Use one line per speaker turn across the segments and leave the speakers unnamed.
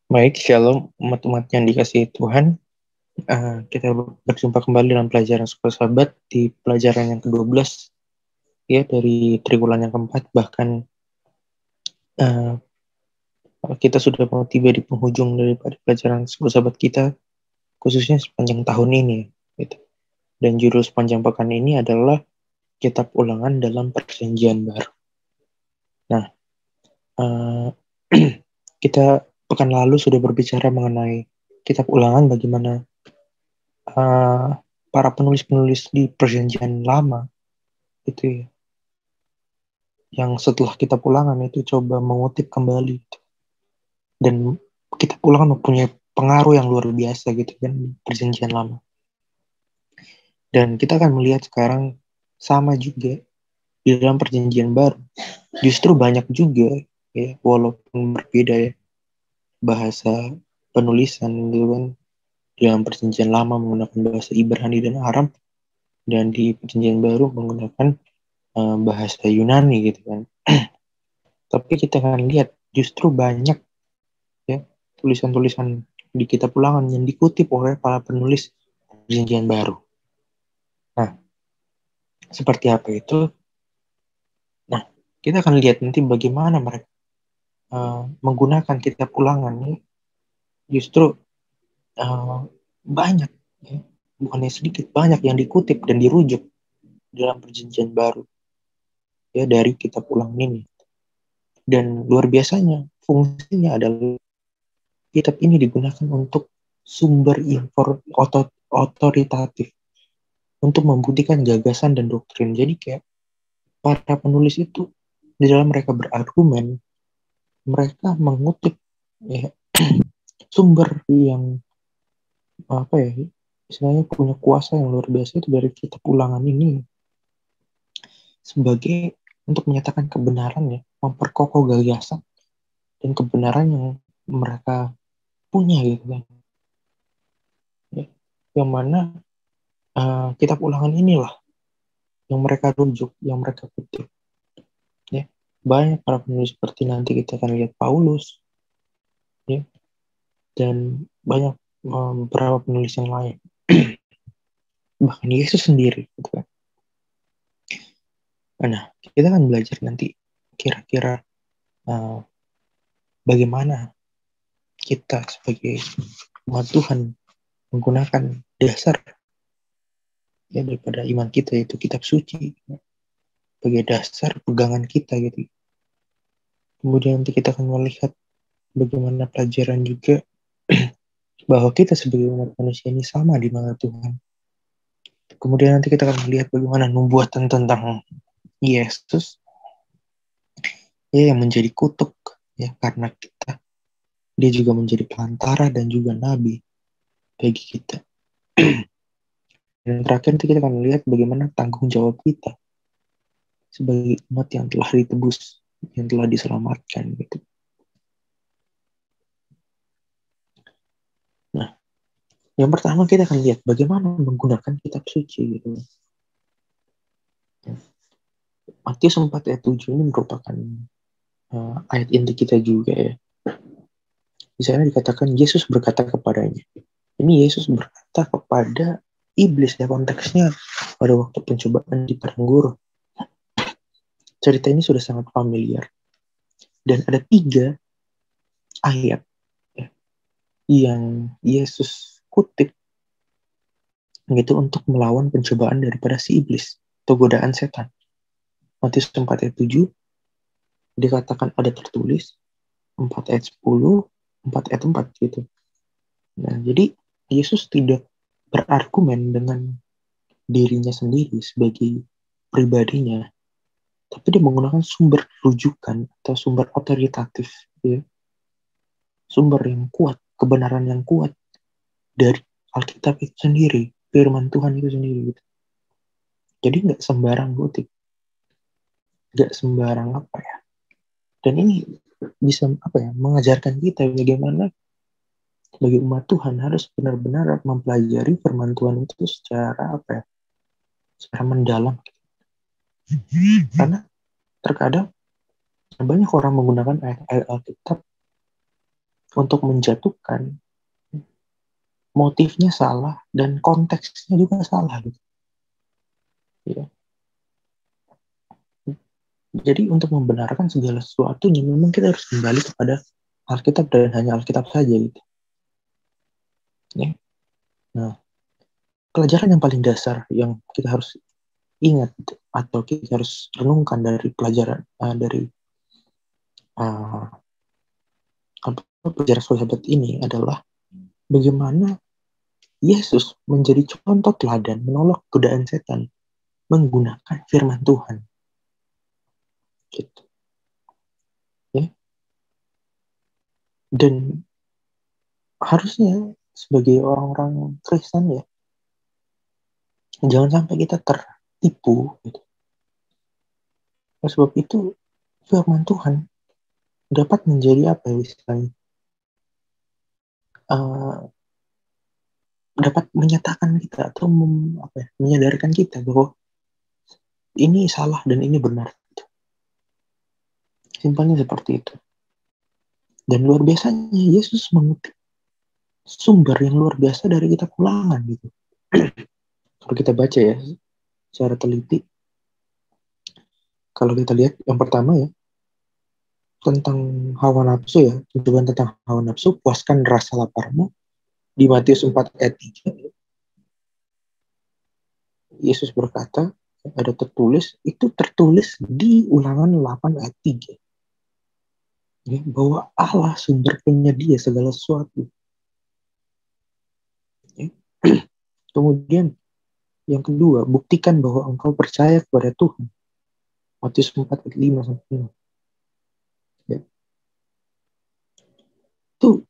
Baik, shalom umat-umat yang dikasihi Tuhan. Kita berjumpa kembali dalam pelajaran Super Sahabat di pelajaran yang ke-12 ya dari triwulan yang keempat. Bahkan uh, kita sudah mau tiba di penghujung daripada pelajaran Super Sahabat kita, khususnya sepanjang tahun ini. Gitu. Dan judul sepanjang pekan ini adalah Kitab Ulangan dalam Perjanjian Baru. Nah, uh, kita pekan lalu sudah berbicara mengenai Kitab Ulangan, bagaimana para penulis-penulis di Perjanjian Lama itu ya, yang setelah Kitab Ulangan itu coba mengutip kembali, dan Kitab Ulangan mempunyai pengaruh yang luar biasa gitu kan di Perjanjian Lama. Dan kita akan melihat sekarang sama juga di dalam Perjanjian Baru. Justru banyak juga ya, walaupun berbeda ya bahasa penulisan gitu kan. Di dalam Perjanjian Lama menggunakan bahasa Ibrani dan Aram, dan di Perjanjian Baru menggunakan bahasa Yunani gitu kan. Tapi kita akan lihat justru banyak ya tulisan-tulisan di Kitab Ulangan yang dikutip oleh para penulis Perjanjian Baru. Nah, seperti apa itu? Nah, kita akan lihat nanti bagaimana mereka menggunakan Kitab Ulangan ini. Justru banyak, ya, bukannya sedikit, banyak yang dikutip dan dirujuk dalam Perjanjian Baru ya dari Kitab Ulangan ini. Dan luar biasanya fungsinya adalah kitab ini digunakan untuk sumber otoritatif untuk membuktikan gagasan dan doktrin. Jadi kayak para penulis itu di dalam mereka berargumen, mereka mengutip ya, sumber yang apa ya, istilahnya punya kuasa yang luar biasa itu dari Kitab Ulangan ini sebagai untuk menyatakan kebenaran ya, memperkokoh gagasan dan kebenaran yang mereka punya gitu kan. Ya, yang mana Kitab Ulangan inilah yang mereka rujuk, yang mereka kutip. Ya, banyak para penulis seperti nanti kita akan lihat Paulus, ya, dan banyak beberapa penulis yang lain. Bahkan Yesus sendiri, gitu kan. Nah, kita akan belajar nanti kira-kira bagaimana kita sebagai umat Tuhan menggunakan dasar ya daripada iman kita, yaitu kitab suci, sebagai dasar pegangan kita gitu. Kemudian nanti kita akan melihat bagaimana pelajaran juga bahwa kita sebagai umat manusia ini sama di mata Tuhan. Kemudian nanti kita akan melihat bagaimana nubuatan tentang Yesus ya yang menjadi kutuk ya karena kita. Dia juga menjadi pelantara dan juga nabi bagi kita. Dan terakhir nanti kita akan melihat bagaimana tanggung jawab kita sebagai umat yang telah ditebus, yang telah diselamatkan gitu. Nah, yang pertama kita akan lihat bagaimana menggunakan kitab suci gitu. Matius 4 ayat 7 ini merupakan ayat inti kita juga ya. Di sana dikatakan Yesus berkata kepadanya. Ini Yesus berkata kepada iblis ya, konteksnya pada waktu pencobaan di padang gurun. Cerita ini sudah sangat familiar. Dan ada 3 ayat ya, yang Yesus kutip gitu untuk melawan pencobaan daripada si iblis atau godaan setan. Matius 4 ayat 7 dikatakan ada tertulis 4 ayat 10, 4 ayat 4 gitu. Nah, jadi Yesus tidak berargumen dengan dirinya sendiri sebagai pribadinya, tapi dia menggunakan sumber rujukan atau sumber otoritatif, ya. Sumber yang kuat, kebenaran yang kuat dari Alkitab itu sendiri, firman Tuhan itu sendiri. Gitu. Jadi nggak sembarang kutip, nggak sembarang apa ya. Dan ini bisa apa ya, mengajarkan kita bagaimana sebagai umat Tuhan harus benar-benar mempelajari firman Tuhan itu secara apa ya, secara mendalam. Karena terkadang banyak orang menggunakan ayat-ayat Alkitab untuk menjatuhkan, motifnya salah dan konteksnya juga salah gitu. Ya. Jadi untuk membenarkan segala sesuatunya memang kita harus kembali kepada Alkitab dan hanya Alkitab saja gitu. Ya. Nah, pelajaran yang paling dasar yang kita harus ingat atau kita harus renungkan dari pelajaran dari pelajaran sahabat ini adalah bagaimana Yesus menjadi contoh teladan menolak godaan setan menggunakan firman Tuhan. Gitu. Ya. Dan harusnya sebagai orang-orang Kristen ya, jangan sampai kita tertipu. Gitu. Nah, sebab itu firman Tuhan dapat menjadi apa ya istilahnya? Dapat menyatakan kita atau menyadarkan kita bahwa ini salah dan ini benar. Simpelnya seperti itu. Dan luar biasanya Yesus mengutip sumber yang luar biasa dari kitab Ulangan gitu. Kalau kita baca ya secara teliti, kalau kita lihat yang pertama ya tentang hawa nafsu ya, tujuan tentang hawa nafsu, puaskan rasa laparmu di Matius 4 ayat 3. Yesus berkata, ada tertulis, itu tertulis di Ulangan 8 ayat 3. Ya, bahwa Allah sumber penyedia segala sesuatu. Ya. Kemudian yang kedua, buktikan bahwa engkau percaya kepada Tuhan. Matius 4 ayat 5 sampai 6. Ya. Itu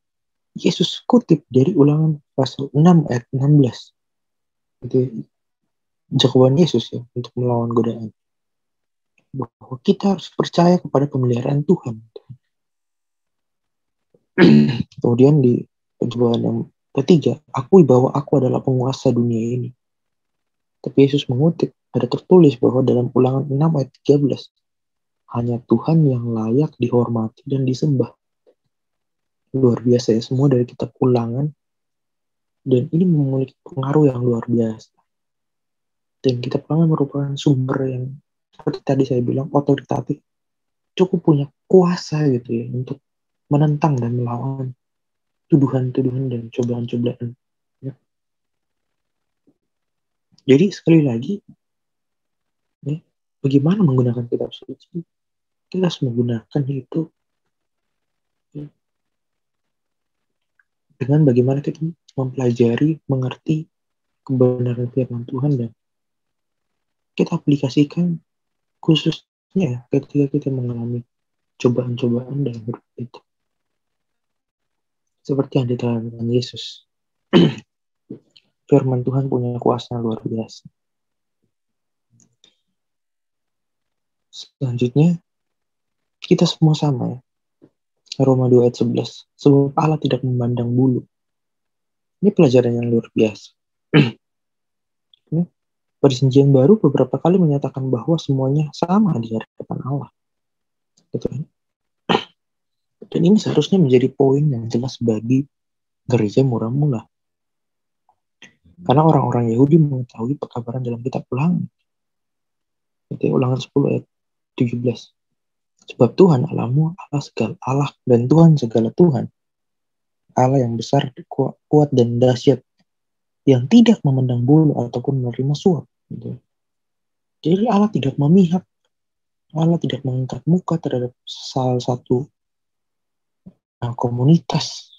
Yesus kutip dari Ulangan pasal 6 ayat 16. Itu jawaban Yesus ya untuk melawan godaan. Bahwa kita harus percaya kepada pemeliharaan Tuhan. Kemudian di jawaban yang ketiga, akui bahwa aku adalah penguasa dunia ini. Tapi Yesus mengutip, ada tertulis bahwa dalam Ulangan 6 ayat 13, hanya Tuhan yang layak dihormati dan disembah. Luar biasa ya, semua dari kitab Ulangan. Dan ini memiliki pengaruh yang luar biasa. Dan kitab Ulangan merupakan sumber yang, seperti tadi saya bilang, otoritatif. Cukup punya kuasa gitu ya, untuk menentang dan melawan tuduhan-tuduhan dan cobaan-cobaan. Ya. Jadi sekali lagi, ya, bagaimana menggunakan kitab suci? Kita harus menggunakan itu ya, dengan bagaimana kita mempelajari, mengerti kebenaran firman Tuhan dan kita aplikasikan khususnya ketika kita mengalami cobaan-cobaan dalam hidup itu. Seperti yang diterangkan Yesus. Firman Tuhan punya kuasa luar biasa. Selanjutnya, kita semua sama ya. Roma 2 ayat 11. Sebab Allah tidak memandang bulu. Ini pelajaran yang luar biasa. Perjanjian baru beberapa kali menyatakan bahwa semuanya sama di hadapan Allah. Gitu kan? Dan ini seharusnya menjadi poin yang jelas bagi gereja mula-mula. Karena orang-orang Yahudi mengetahui pekabaran dalam kitab Ulangan. Itu Ulangan 10 ayat 17. Sebab Tuhan Allahmu Allah segala Allah dan Tuhan segala Tuhan. Allah yang besar, kuat dan dahsyat, yang tidak memandang bulu ataupun menerima suap. Gitu. Jadi Allah tidak memihak, Allah tidak mengangkat muka terhadap salah satu komunitas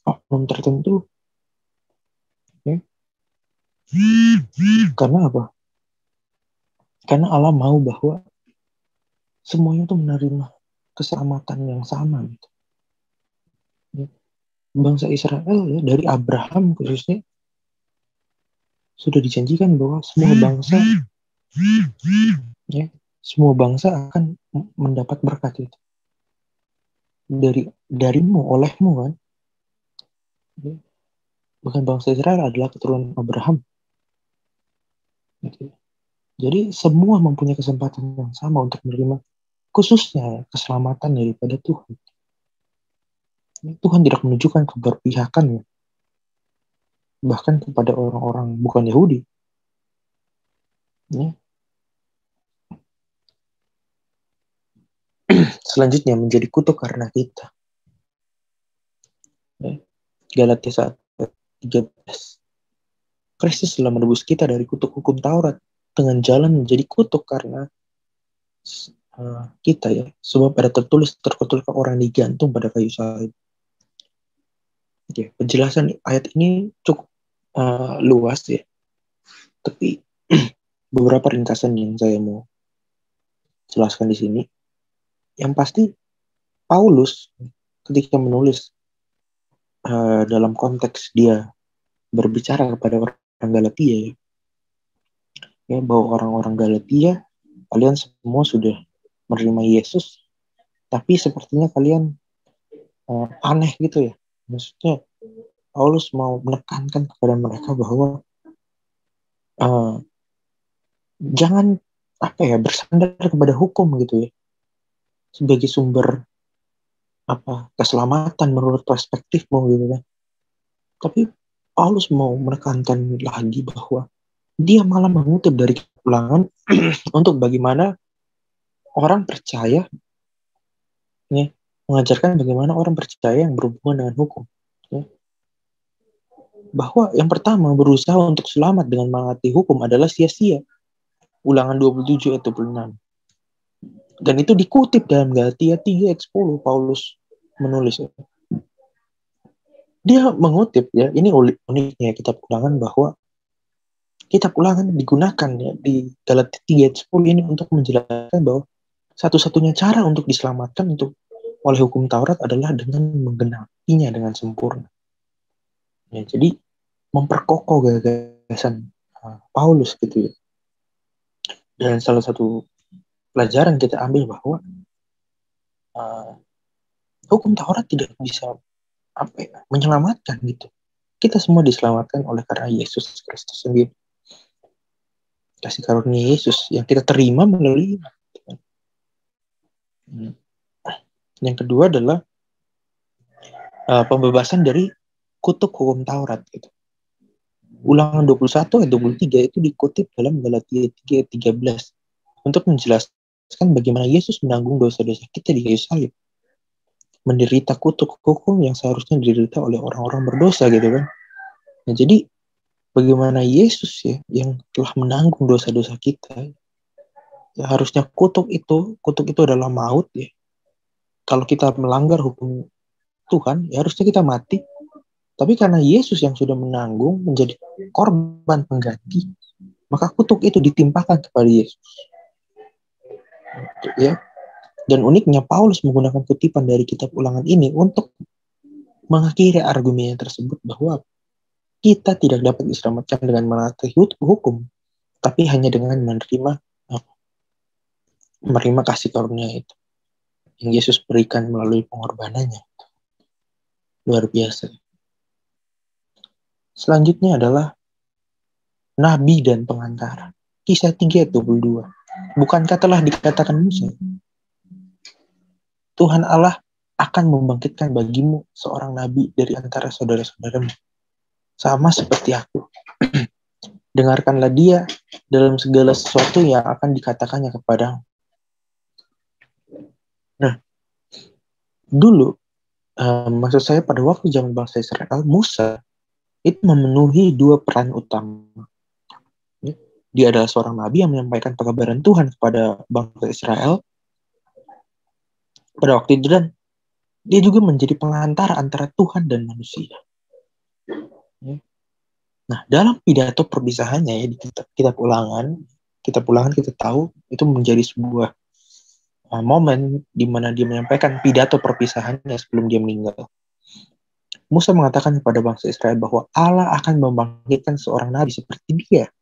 oknum tertentu. Ya. Karena apa? Karena Allah mau bahwa semuanya itu menerima keselamatan yang sama. Gitu. Ya. Bangsa Israel ya, dari Abraham khususnya sudah dijanjikan bahwa semua bangsa ya, semua bangsa akan mendapat berkat itu darimu, olehmu kan. Ya. Bahkan bangsa Israel adalah keturunan Abraham. Gitu. Jadi semua mempunyai kesempatan yang sama untuk menerima khususnya keselamatan daripada Tuhan. Tuhan tidak menunjukkan keberpihakan bahkan kepada orang-orang bukan Yahudi. Ya. Selanjutnya menjadi kutuk karena kita. Ya. Galatia 1:13. Kristus telah menebus kita dari kutuk hukum Taurat dengan jalan menjadi kutuk karena kita ya. Sebab ada tertulis orang digantung pada kayu salib. Oke, penjelasan ayat ini cukup luas ya. Tapi beberapa ringkasan yang saya mau jelaskan di sini. Yang pasti Paulus ketika menulis dalam konteks dia berbicara kepada orang Galatia ya, bahwa orang-orang Galatia kalian semua sudah menerima Yesus, tapi sepertinya kalian aneh gitu ya. Maksudnya Paulus mau menekankan kepada mereka bahwa jangan bersandar kepada hukum gitu ya sebagai sumber keselamatan menurut perspektifmu gitu kan. Tapi Paulus mau menekankan lagi bahwa dia malah mengutip dari Ulangan untuk bagaimana orang percaya ya, mengajarkan bagaimana orang percaya yang berhubungan dengan hukum ya. Bahwa yang pertama berusaha untuk selamat dengan menaati hukum adalah sia-sia. Ulangan 27 ayat 26. Dan itu dikutip dalam Galatia 3 ayat 10 Paulus menulis. Dia mengutip ya, ini uniknya kitab Ulangan bahwa kitab Ulangan digunakan ya di Galatia 3 ayat 10 ini untuk menjelaskan bahwa satu-satunya cara untuk diselamatkan oleh hukum Taurat adalah dengan menggenapinya dengan sempurna. Ya, jadi memperkokoh gagasan Paulus gitu ya. Dan salah satu pelajaran kita ambil bahwa hukum Taurat tidak bisa menyelamatkan gitu. Kita semua diselamatkan oleh karena Yesus Kristus sendiri. Kasih karunia Yesus yang kita terima melalui iman. Yang kedua adalah pembebasan dari kutuk hukum Taurat gitu. Ulangan 21 ayat 23 itu dikutip dalam Galatia 3 ayat 13 untuk menjelaskan bagaimana Yesus menanggung dosa-dosa kita di kayu salib. Menderita kutuk hukum yang seharusnya diderita oleh orang-orang berdosa gitu kan. Nah, jadi bagaimana Yesus ya yang telah menanggung dosa-dosa kita. Ya, harusnya kutuk itu adalah maut ya. Kalau kita melanggar hukum Tuhan, ya harusnya kita mati. Tapi karena Yesus yang sudah menanggung menjadi korban pengganti, maka kutuk itu ditimpakan kepada Yesus. Ya. Dan uniknya Paulus menggunakan kutipan dari kitab Ulangan ini untuk mengakhiri argumennya tersebut bahwa kita tidak dapat diselamatkan dengan menaati hukum, tapi hanya dengan menerima kasih karunia itu yang Yesus berikan melalui pengorbanannya. Luar biasa. Selanjutnya adalah nabi dan pengantara. Kisah 3 ayat 22. Bukankah telah dikatakan Musa, Tuhan Allah akan membangkitkan bagimu seorang nabi dari antara saudara-saudaramu, sama seperti aku. Dengarkanlah dia dalam segala sesuatu yang akan dikatakannya kepadamu. Nah, dulu, maksud saya pada waktu zaman bangsa Israel, Musa itu memenuhi dua peran utama. Dia adalah seorang nabi yang menyampaikan pekabaran Tuhan kepada bangsa Israel pada waktu itu, dan dia juga menjadi pengantara antara Tuhan dan manusia. Nah, dalam pidato perpisahannya ya di kitab Ulangan kita tahu itu menjadi sebuah momen di mana dia menyampaikan pidato perpisahannya sebelum dia meninggal. Musa mengatakan kepada bangsa Israel bahwa Allah akan membangkitkan seorang nabi seperti dia.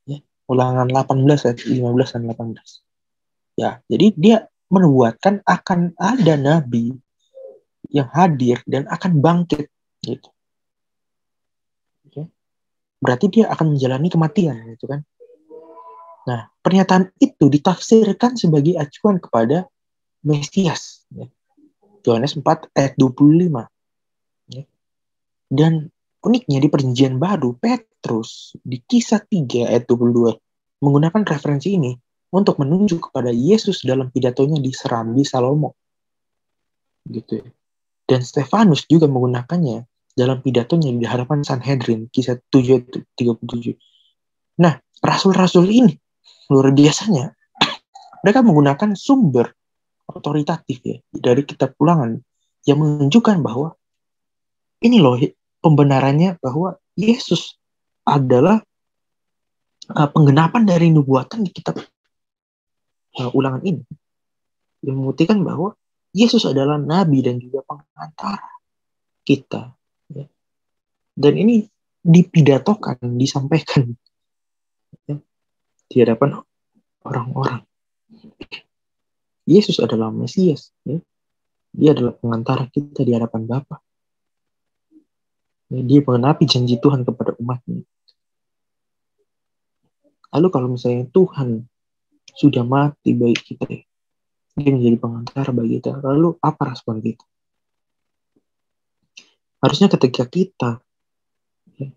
Ya, Ulangan 18 ayat 15 dan 18. Ya, jadi dia menubuatkan akan ada nabi yang hadir dan akan bangkit gitu. Berarti dia akan menjalani kematian gitu kan. Nah, pernyataan itu ditafsirkan sebagai acuan kepada Mesias ya. Yohanes 4 ayat 25. Ya. Dan uniknya di perjanjian baru, Petrus di Kisah 3 ayat 22 menggunakan referensi ini untuk menunjuk kepada Yesus dalam pidatonya di Serambi Salomo. Gitu ya. Dan Stefanus juga menggunakannya dalam pidatonya di hadapan Sanhedrin, Kisah 7 ayat 37. Nah, rasul-rasul ini luar biasanya mereka menggunakan sumber otoritatif ya dari kitab Ulangan yang menunjukkan bahwa ini loh pembenarannya bahwa Yesus adalah penggenapan dari nubuatan di kitab Ulangan ini yang membuktikan bahwa Yesus adalah nabi dan juga pengantara kita ya. Dan ini dipidatokan, disampaikan ya, di hadapan orang-orang. Yesus adalah Mesias ya. Dia adalah pengantara kita di hadapan Bapa. Ya, dia mengenapi janji Tuhan kepada umatnya. Lalu kalau misalnya Tuhan sudah mati bagi kita, dia menjadi pengantara bagi kita, lalu apa respon kita? Harusnya ketika kita ya,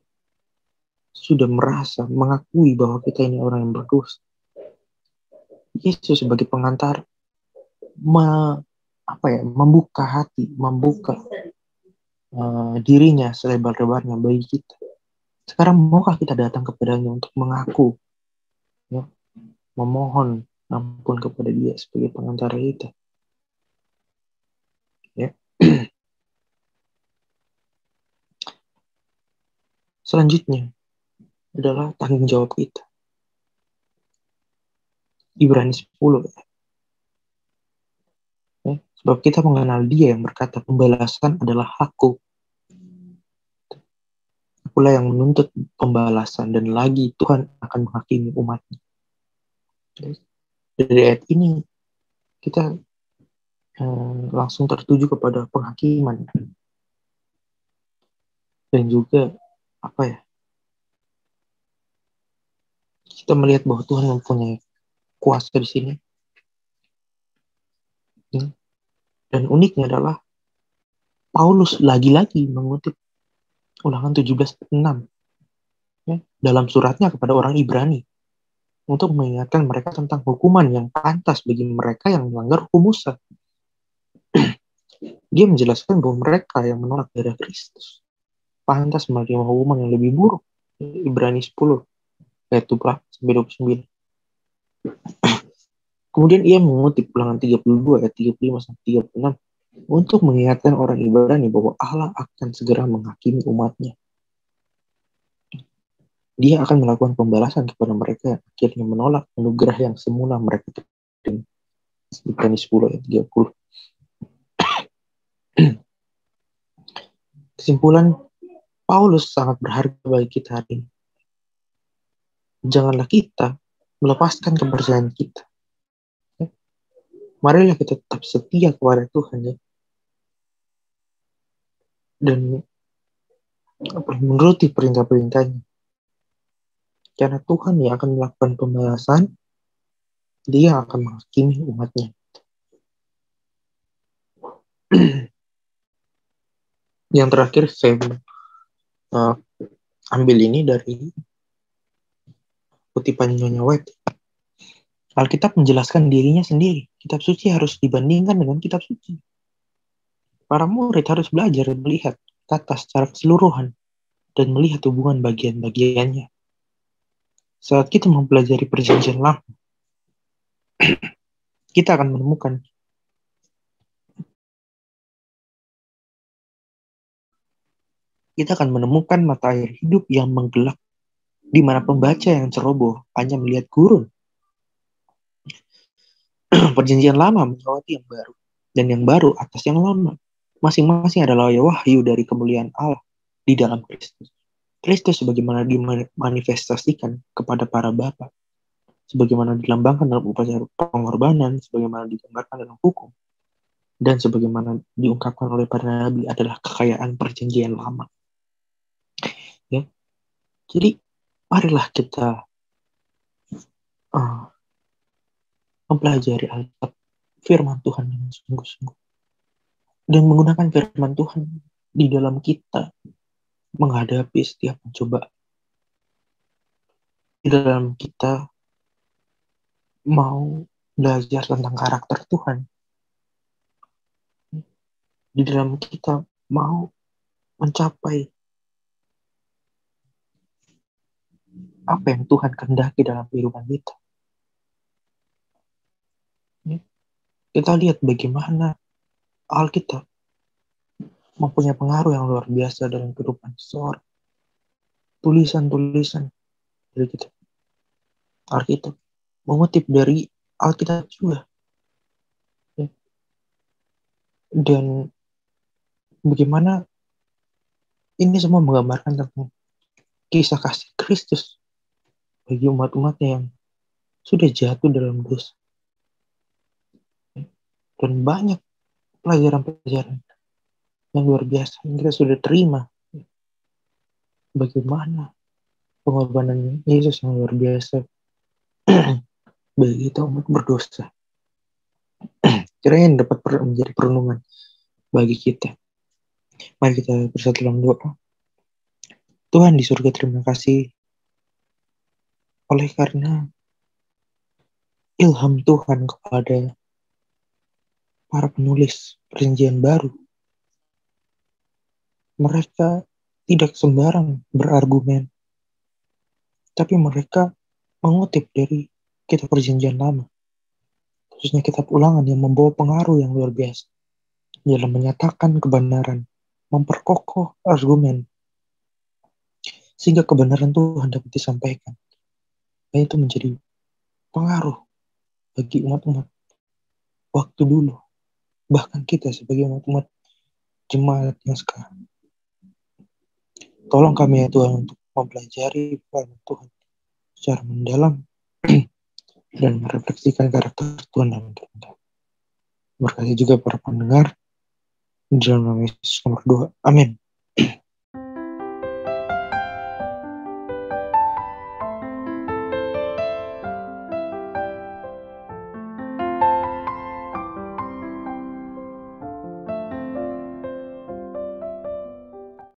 sudah merasa, mengakui bahwa kita ini orang yang berdosa, Yesus sebagai pengantara membuka hati, membuka dirinya selebar-lebarnya bagi kita. Sekarang maukah kita datang kepadanya untuk mengaku, ya, memohon ampun kepada dia sebagai pengantara kita? Ya. Selanjutnya adalah tanggung jawab kita. Ibrani 10. Ya. Sebab kita mengenal dia yang berkata, pembalasan adalah hakku. Akulah yang menuntut pembalasan dan lagi Tuhan akan menghakimi umatnya. Dari ayat ini kita langsung tertuju kepada penghakiman. Dan juga kita melihat bahwa Tuhan mempunyai kuasa di sini. Dan uniknya adalah Paulus lagi-lagi mengutip Ulangan 17:6 ya, dalam suratnya kepada orang Ibrani untuk mengingatkan mereka tentang hukuman yang pantas bagi mereka yang melanggar hukum Musa. Dia menjelaskan bahwa mereka yang menolak darah Kristus pantas menerima hukuman yang lebih buruk. Ibrani 10 ayat 29. Kemudian ia mengutip Ulangan 32 ayat 35-36 untuk mengingatkan orang Ibrani bahwa Allah akan segera menghakimi umatnya. Dia akan melakukan pembalasan kepada mereka yang akhirnya menolak anugerah yang semula mereka terima. Ibrani 10 ayat 30. Kesimpulan, Paulus sangat berharga bagi kita hari ini. Janganlah kita melepaskan kepercayaan kita. Marilah kita tetap setia kepada Tuhan ya. Dan menuruti perintah-perintahnya. Karena Tuhan yang akan melakukan pembalasan, dia akan menghakimi umatnya. Yang terakhir saya ambil ini dari kutipan Nyonya White. Alkitab menjelaskan dirinya sendiri. Kitab suci harus dibandingkan dengan kitab suci. Para murid harus belajar melihat kata secara keseluruhan dan melihat hubungan bagian-bagiannya. Saat kita mempelajari perjanjian lama, kita akan menemukan mata air hidup yang menggelap, di mana pembaca yang ceroboh hanya melihat gurun. Perjanjian lama melewati yang baru, dan yang baru atas yang lama. Masing-masing adalah wahyu dari kemuliaan Allah di dalam Kristus. Kristus sebagaimana dimanifestasikan kepada para bapa, sebagaimana dilambangkan dalam upacara pengorbanan, sebagaimana digambarkan dalam hukum, dan sebagaimana diungkapkan oleh para nabi adalah kekayaan perjanjian lama. Ya, jadi marilah kita mempelajari Alkitab, firman Tuhan dengan sungguh-sungguh. dan menggunakan firman Tuhan di dalam kita menghadapi setiap pencobaan. Di dalam kita mau belajar tentang karakter Tuhan. Di dalam kita mau mencapai apa yang Tuhan kehendaki dalam kehidupan kita. Kita lihat bagaimana Alkitab mempunyai pengaruh yang luar biasa dalam kehidupan seseorang. Tulisan-tulisan dari kita. Alkitab mengutip dari Alkitab juga. Dan bagaimana ini semua menggambarkan tentang kisah kasih Kristus bagi umat-umatnya yang sudah jatuh dalam dosa. Dan banyak pelajaran-pelajaran yang luar biasa yang kita sudah terima. Bagaimana pengorbanan Yesus yang luar biasa bagi kita umat berdosa. Kiranya dapat menjadi perenungan bagi kita. Mari kita bersatu dalam doa. Tuhan di surga, terima kasih oleh karena ilham Tuhan kepada para penulis Perjanjian Baru. Mereka tidak sembarang berargumen, tapi mereka mengutip dari kitab Perjanjian Lama, khususnya kitab Ulangan yang membawa pengaruh yang luar biasa dalam menyatakan kebenaran, memperkokoh argumen, sehingga kebenaran Tuhan dapat disampaikan. Dan itu menjadi pengaruh bagi umat-umat waktu dulu, bahkan kita sebagai umat-umat jemaat yang sekarang. Tolong kami ya Tuhan untuk mempelajari firman Tuhan secara mendalam dan merefleksikan karakter Tuhan dalam kita. Berkati juga para pendengar. Di dalam nama Yesus nomor 2. Amin.